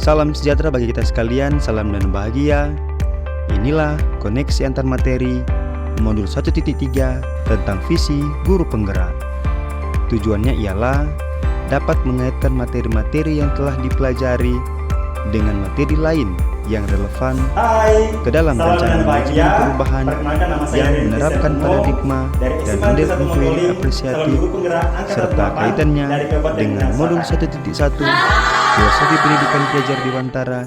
Salam sejahtera bagi kita sekalian, salam dan bahagia. Inilah koneksi antar materi modul 1.3 tentang visi guru penggerak. Tujuannya ialah dapat mengaitkan materi-materi yang telah dipelajari dengan materi lain yang relevan ke dalam rencana manajemen perubahan yang menerapkan paradigma dan model inquiry apresiatif serta kaitannya dengan modul 1.1 filosofi pendidikan Ki Hajar Dewantara,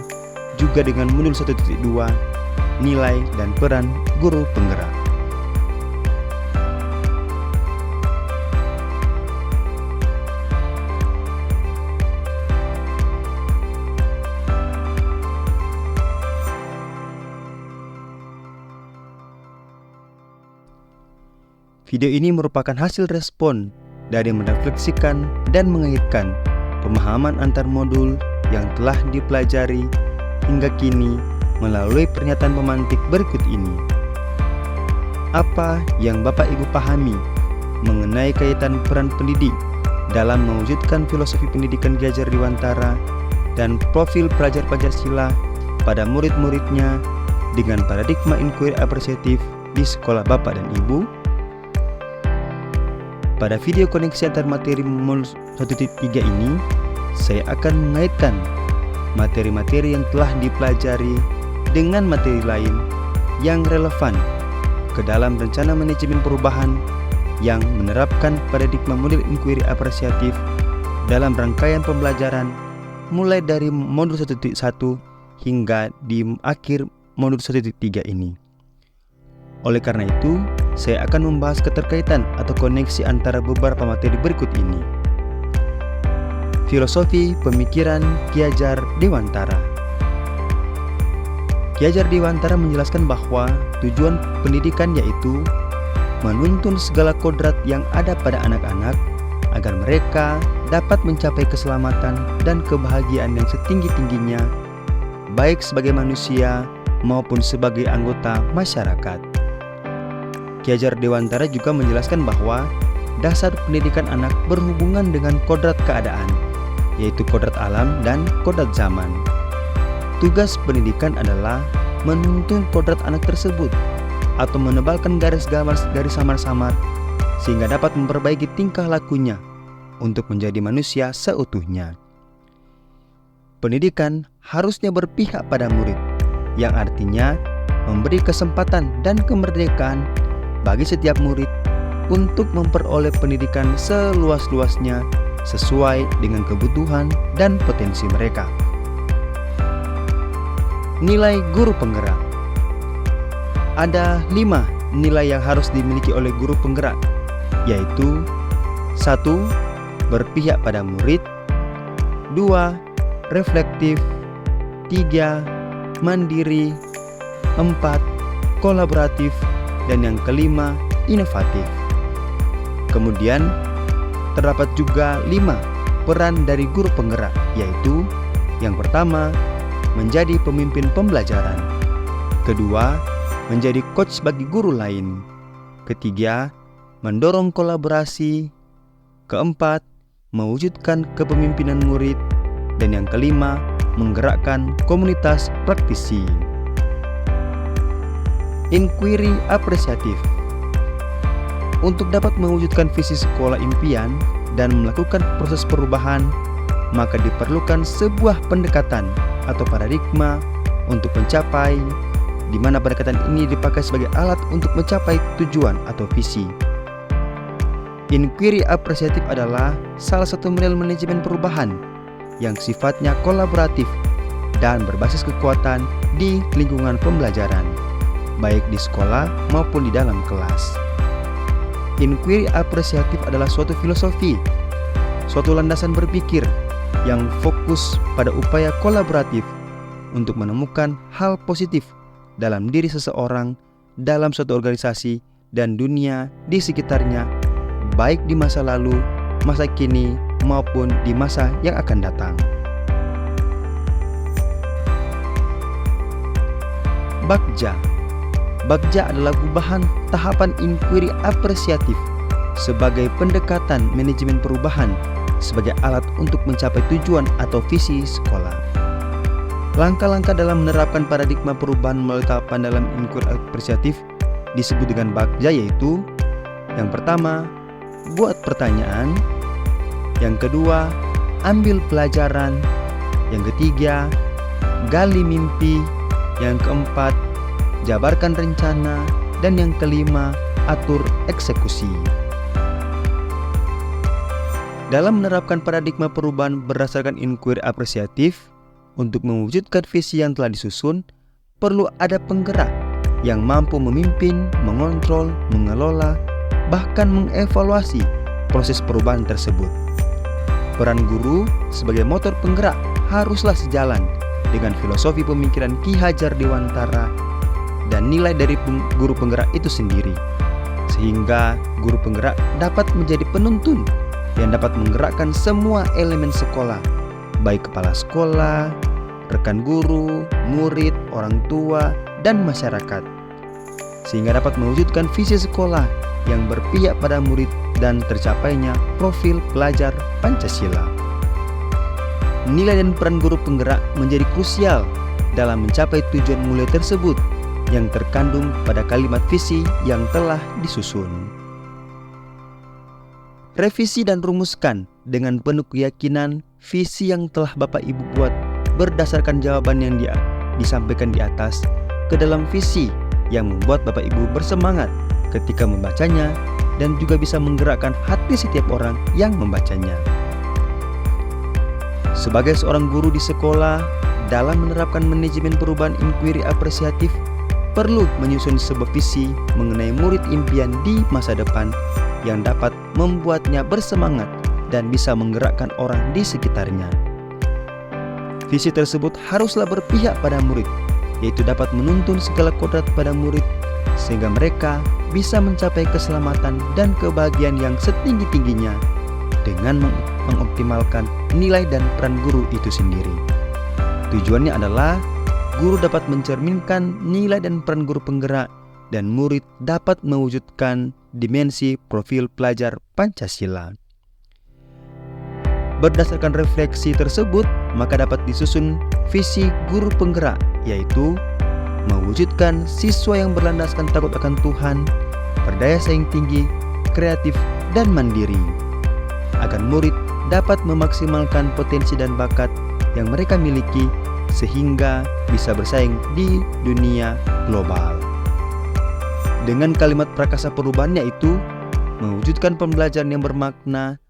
juga dengan modul 1.2 nilai dan peran guru penggerak. Video ini merupakan hasil respon dari merefleksikan dan mengaitkan pemahaman antar modul yang telah dipelajari hingga kini melalui pernyataan pemantik berikut ini. Apa yang Bapak Ibu pahami mengenai kaitan peran pendidik dalam mewujudkan filosofi pendidikan Ki Hajar Dewantara dan profil pelajar Pancasila pada murid-muridnya dengan paradigma inquiry apresiatif di sekolah Bapak dan Ibu? Pada video koneksi antar materi modul 1.3 ini, saya akan mengaitkan materi-materi yang telah dipelajari dengan materi lain yang relevan ke dalam rencana manajemen perubahan yang menerapkan paradigma model inquiry apresiatif dalam rangkaian pembelajaran mulai dari modul 1.1 hingga di akhir modul 1.3 ini. Oleh karena itu, saya akan membahas keterkaitan atau koneksi antara beberapa materi berikut ini. Filosofi pemikiran Ki Hajar Dewantara. Ki Hajar Dewantara menjelaskan bahwa tujuan pendidikan yaitu menuntun segala kodrat yang ada pada anak-anak agar mereka dapat mencapai keselamatan dan kebahagiaan yang setinggi-tingginya, baik sebagai manusia maupun sebagai anggota masyarakat. Ki Hajar Dewantara juga menjelaskan bahwa dasar pendidikan anak berhubungan dengan kodrat keadaan, yaitu kodrat alam dan kodrat zaman. Tugas pendidikan adalah menuntun kodrat anak tersebut atau menebalkan garis samar-samar sehingga dapat memperbaiki tingkah lakunya untuk menjadi manusia seutuhnya. Pendidikan harusnya berpihak pada murid, yang artinya memberi kesempatan dan kemerdekaan bagi setiap murid untuk memperoleh pendidikan seluas-luasnya sesuai dengan kebutuhan dan potensi mereka. Nilai guru penggerak. Ada 5 nilai yang harus dimiliki oleh guru penggerak, yaitu 1. Berpihak pada murid, 2. Reflektif, 3. Mandiri, 4. Kolaboratif, dan yang kelima, inovatif. Kemudian terdapat juga 5 peran dari guru penggerak, yaitu yang pertama, menjadi pemimpin pembelajaran, kedua, menjadi coach bagi guru lain, ketiga, mendorong kolaborasi, keempat, mewujudkan kepemimpinan murid, dan yang kelima, menggerakkan komunitas praktisi. Inquiry apresiatif. Untuk dapat mewujudkan visi sekolah impian dan melakukan proses perubahan, maka diperlukan sebuah pendekatan atau paradigma untuk mencapai, di mana pendekatan ini dipakai sebagai alat untuk mencapai tujuan atau visi. Inquiry apresiatif adalah salah satu model manajemen perubahan yang sifatnya kolaboratif dan berbasis kekuatan di lingkungan pembelajaran, baik di sekolah maupun di dalam kelas. Inquiry apresiatif adalah suatu filosofi, suatu landasan berpikir yang fokus pada upaya kolaboratif untuk menemukan hal positif dalam diri seseorang, dalam suatu organisasi, dan dunia di sekitarnya, baik di masa lalu, masa kini, maupun di masa yang akan datang. Bagja. Bagja adalah gubahan tahapan inquiry apresiatif sebagai pendekatan manajemen perubahan sebagai alat untuk mencapai tujuan atau visi sekolah. Langkah-langkah dalam menerapkan paradigma perubahan melalui tahapan dalam inquiry apresiatif disebut dengan Bagja, yaitu yang pertama, buat pertanyaan. Yang kedua, ambil pelajaran. Yang ketiga, gali mimpi. Yang keempat, jabarkan rencana. Dan yang kelima, atur eksekusi. Dalam menerapkan paradigma perubahan berdasarkan inquiry apresiatif, untuk mewujudkan visi yang telah disusun, perlu ada penggerak yang mampu memimpin, mengontrol, mengelola, bahkan mengevaluasi proses perubahan tersebut. Peran guru sebagai motor penggerak haruslah sejalan dengan filosofi pemikiran Ki Hajar Dewantara dan nilai dari guru penggerak itu sendiri, sehingga guru penggerak dapat menjadi penuntun yang dapat menggerakkan semua elemen sekolah, baik kepala sekolah, rekan guru, murid, orang tua, dan masyarakat, sehingga dapat mewujudkan visi sekolah yang berpihak pada murid dan tercapainya profil pelajar Pancasila. Nilai dan peran guru penggerak menjadi krusial dalam mencapai tujuan mulia tersebut yang terkandung pada kalimat visi yang telah disusun. Revisi dan rumuskan dengan penuh keyakinan visi yang telah Bapak Ibu buat berdasarkan jawaban yang disampaikan di atas ke dalam visi yang membuat Bapak Ibu bersemangat ketika membacanya dan juga bisa menggerakkan hati setiap orang yang membacanya. Sebagai seorang guru di sekolah, dalam menerapkan manajemen perubahan inquiry apresiatif, perlu menyusun sebuah visi mengenai murid impian di masa depan yang dapat membuatnya bersemangat dan bisa menggerakkan orang di sekitarnya. Visi tersebut haruslah berpihak pada murid, yaitu dapat menuntun segala kodrat pada murid sehingga mereka bisa mencapai keselamatan dan kebahagiaan yang setinggi-tingginya dengan mengoptimalkan nilai dan peran guru itu sendiri. Tujuannya adalah guru dapat mencerminkan nilai dan peran guru penggerak dan murid dapat mewujudkan dimensi profil pelajar Pancasila. Berdasarkan refleksi tersebut, maka dapat disusun visi guru penggerak, yaitu mewujudkan siswa yang berlandaskan takut akan Tuhan, berdaya saing tinggi, kreatif, dan mandiri, agar murid dapat memaksimalkan potensi dan bakat yang mereka miliki sehingga bisa bersaing di dunia global. Dengan kalimat prakasa perubahan, yaitu mewujudkan pembelajaran yang bermakna